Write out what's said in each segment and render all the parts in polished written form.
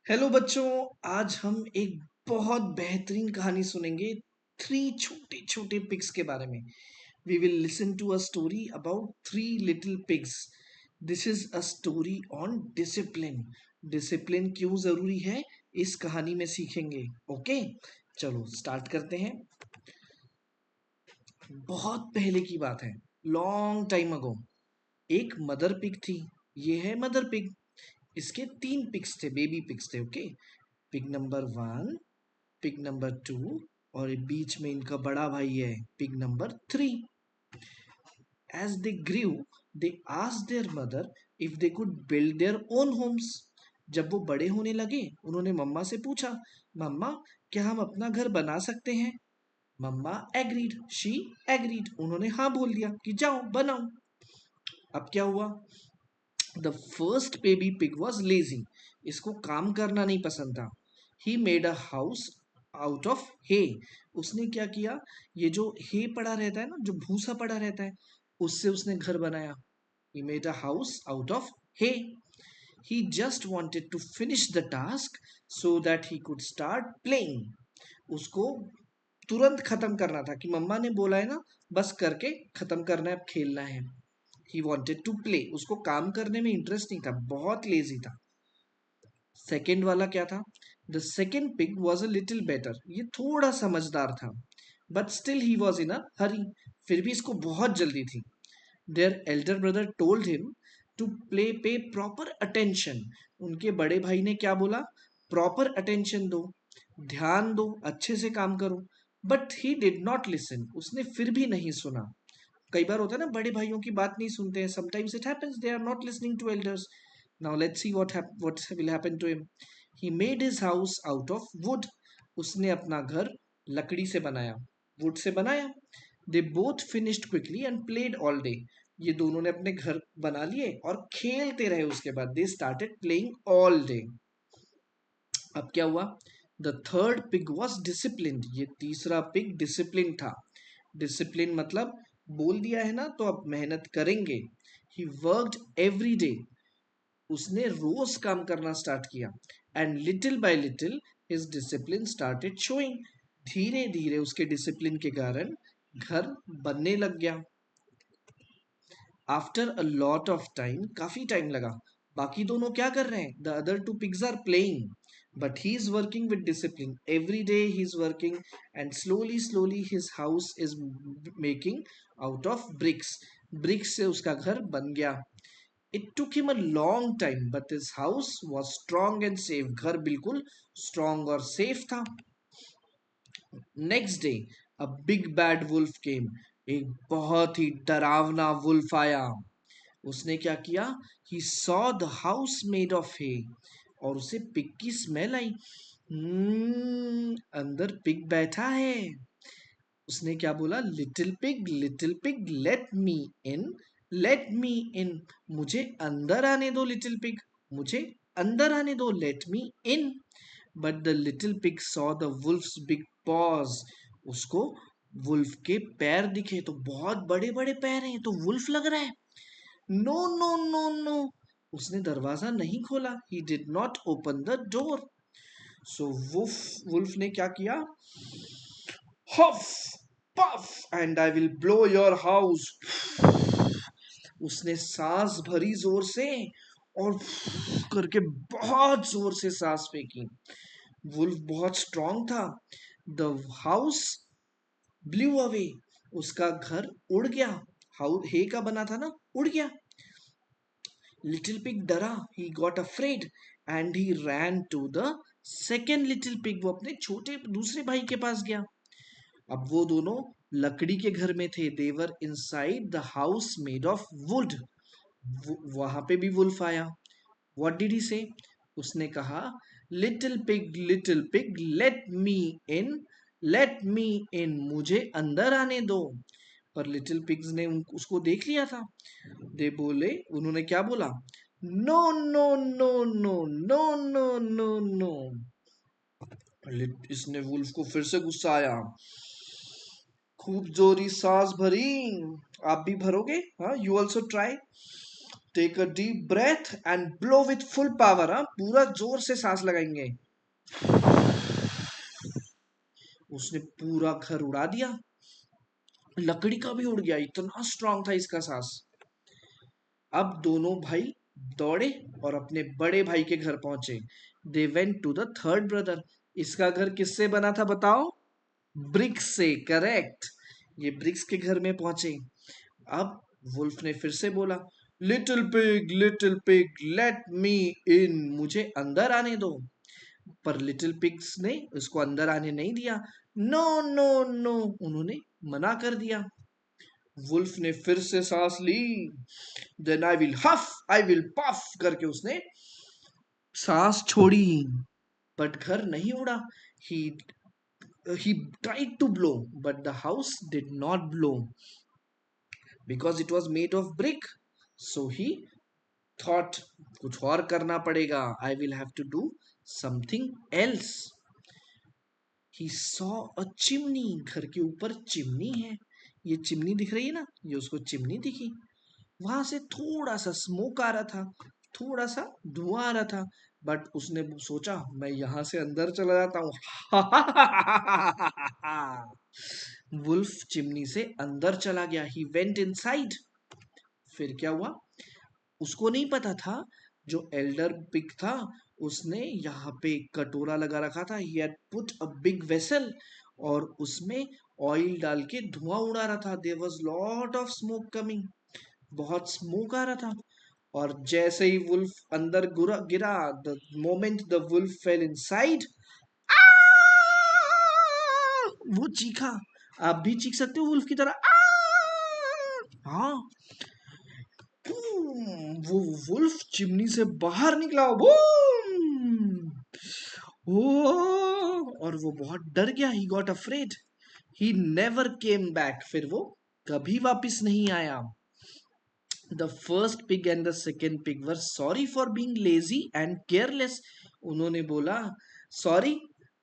Hello बच्चों। आज हम एक बहुत बेहतरीन कहानी सुनेंगे थ्री छोटे छोटे पिग्स के बारे में। We will listen to a story about three little pigs. This is a story on discipline. Discipline क्यों जरूरी है इस कहानी में सीखेंगे। ओके, चलो स्टार्ट करते हैं। बहुत पहले की बात है, लॉन्ग टाइम अगो। एक मदर पिग थी। ये है मदर पिग। इसके तीन पिग्स थे, बेबी पिग्स थे। Okay, pig number 1, pig number 2 और बीच में इनका बड़ा भाई है pig number 3। As they grew they asked their mother if they could build their own homes. जब वो बड़े होने लगे उन्होंने मम्मा से पूछा, मम्मा क्या हम अपना घर बना सकते हैं। मम्मा एग्रीड, शी एग्रीड, उन्होंने हाँ बोल दिया कि जाओ बनाओ। अब क्या हुआ, the first baby pig was lazy. इसको काम करना नहीं पसंद था। He made a house out of hay. उसने क्या किया, ये जो हे पड़ा रहता है ना, जो भूसा पड़ा रहता है, उससे उसने घर बनाया। He made a house out of hay. He just wanted to finish the task so that he could start playing. उसको तुरंत खत्म करना था कि मम्मा ने बोला है ना, बस करके खत्म करना है, अब खेलना है। He wanted to play. उसको काम करने में इंटरेस्ट नहीं था, बहुत लेजी था। सेकेंड वाला क्या था, the second pig was a little better. ये थोड़ा समझदार था, but still he was in a hurry. फिर भी इसको बहुत जल्दी थी। Their elder brother told him to pay proper attention. उनके बड़े भाई ने क्या बोला, प्रॉपर अटेंशन दो, ध्यान दो, अच्छे से काम करो। But he did not listen. उसने फिर भी नहीं सुना। कई बार होता है ना, बड़े भाइयों की बात नहीं सुनते हैं। Sometimes it happens they are not listening to elders. Now let's see what will happen to him. He made his house out of wood. उसने अपना घर लकड़ी से बनाया, वुड से बनाया। They both finished quickly and played all day. ये दोनों ने अपने घर बना लिए और खेलते रहे। उसके बाद they started playing all day. अब क्या हुआ, the third pig was discipline. ये तीसरा पिग डिसिप्लिन था। डिसिप्लिन मतलब बोल दिया है ना तो अब मेहनत करेंगे। He worked every day. उसने रोज काम करना स्टार्ट किया। And little bye little his discipline started showing. धीरे धीरे उसके डिसिप्लिन के कारण घर बनने लग गया। After a lot of time, काफी टाइम लगा। बाकी दोनों क्या कर रहे हैं, the other two pigs are playing, but he is working with discipline. Every day he is working and slowly slowly his house is making out of bricks. Bricks से उसका घर बन गया। It took him a long time but his house was strong and safe. घर बिल्कुल strong और safe था। Next day a big bad wolf came. एक बहुत ही डरावना वुल्फ आया। उसने क्या किया, he saw the house made of hay. और उसे पिग की स्मेल आई। अंदर पिग बैठा है। उसने क्या बोला, लिटिल पिग लेट मी इन, लेट मी इन। मुझे अंदर आने दो लिटिल पिग, मुझे अंदर आने दो, let me in. But the little pig saw the wolves big pause. उसको वुल्फ के पैर दिखे, तो बहुत बड़े बड़े पैर हैं, तो वुल्फ लग रहा है। नो नो नो नो, उसने दरवाजा नहीं खोला। He did not open the door. So wolf ने क्या किया, huff puff and I will blow your house. उसने सांस भरी जोर से और करके बहुत जोर से सांस फेंकी। वुल्फ बहुत स्ट्रांग था। The house blue away. उसका घर उड़ गया। हाउस हे का बना था ना, उड़ गया। लिटिल पिग डरा, he got afraid and he ran to the second little pig. वो अपने छोटे दूसरे भाई के पास गया। अब वो दोनों लकड़ी के घर में थे। They were inside the house made of wood. वहां पे भी वुल्फ आया। व्हाट डिड ही से, उसने कहा, लिटिल पिग लेट मी इन, लेट मी इन, मुझे अंदर आने दो। पर लिटिल पिग्स ने उसको देख लिया था। दे बोले, उन्होंने क्या बोला, no no no no no no no no. इसने वुल्फ को फिर से गुस्सा आया। खूब जोरी सांस भरी। आप भी भरोगे, हाँ, you also try. Take a deep breath and blow with full power. हाँ, पूरा जोर से सांस लगाएंगे। उसने पूरा घर उड़ा दिया, लकड़ी का भी उड़ गया, इतना स्ट्रांग था इसका सांस। अब दोनों भाई दौड़े और अपने बड़े भाई के घर पहुंचे। They went to the third brother. इसका घर किससे बना था बताओ? ब्रिक्स से, करेक्ट। ये ब्रिक्स के घर में पहुंचे। अब वुल्फ ने फिर से बोला, लिटिल पिग लेट मी इन, मुझे अंदर आने दो। पर लिटिल पिग्स ने उसको अंदर आने नहीं दिया। नो नो नो, उन्होंने मना कर दिया। वुल्फ ने फिर से सांस ली। Then I will huff, I will puff करके उसने सांस छोड़ी। बट घर नहीं उड़ा। ही he tried to blow, but the house did not blow because it was made of brick. So he thought, कुछ और करना पड़ेगा. I will have to do something else. He saw a chimney. घर के ऊपर चिमनी है. ये chimney दिख रही है ना, ये उसको चिमनी दिखी. वहां से थोड़ा सा स्मोक आ रहा था, थोड़ा सा धुआं आ रहा था. बट उसने सोचा, मैं यहां से अंदर चला जाता हूँ. वुल्फ चिमनी से अंदर चला गया. He went inside. फिर क्या हुआ? उसको नहीं पता था, जो एल्डर पिग था उसने यहाँ पे एक कटोरा लगा रखा था. He had put a big vessel, और उसमें ऑयल डाल के धुआं उड़ा रहा था. There was lot of smoke coming. बहुत स्मोक आ रहा था. और जैसे ही वुल्फ अंदर गिरा, the moment the wolf fell inside, वो चीखा. आप भी चीख सकते हो वुल्फ की तरह. हाँ, वो वुल्फ चिमनी से बाहर निकला. बूम! ओ, और वो बहुत डर गया. ही got afraid. He never came back. फिर वो कभी वापस नहीं आया. The first pig and the second pig were sorry for being lazy and careless. उन्होंने बोला, सॉरी,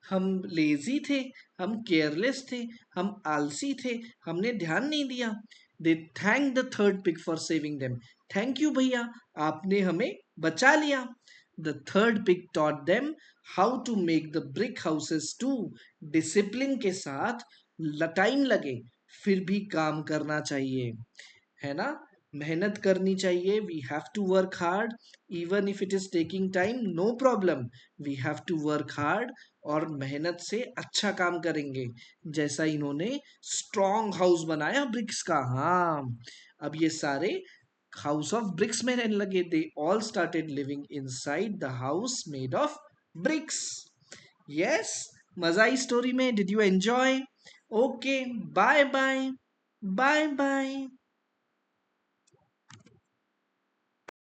हम लेजी थे, हम केयरलेस थे, हम आलसी थे, हमने ध्यान नहीं दिया. They thanked the third pig for saving them. Thank you भैया, आपने हमें बचा लिया. The third pig taught them how to make the brick houses too. Discipline के साथ टाइम लगे फिर भी काम करना चाहिए, है ना. मेहनत करनी चाहिए. We have to work hard even if it is taking time, no problem. We have to work hard, और मेहनत से अच्छा काम करेंगे. जैसा इन्होंने स्ट्रॉन्ग हाउस बनाया ब्रिक्स का. हाँ, अब ये सारे हाउस ऑफ ब्रिक्स में रहने लगे. They all started living inside the house made of bricks. Yes, मजा आई स्टोरी में. Did you enjoy? Okay, bye bye. Bye bye.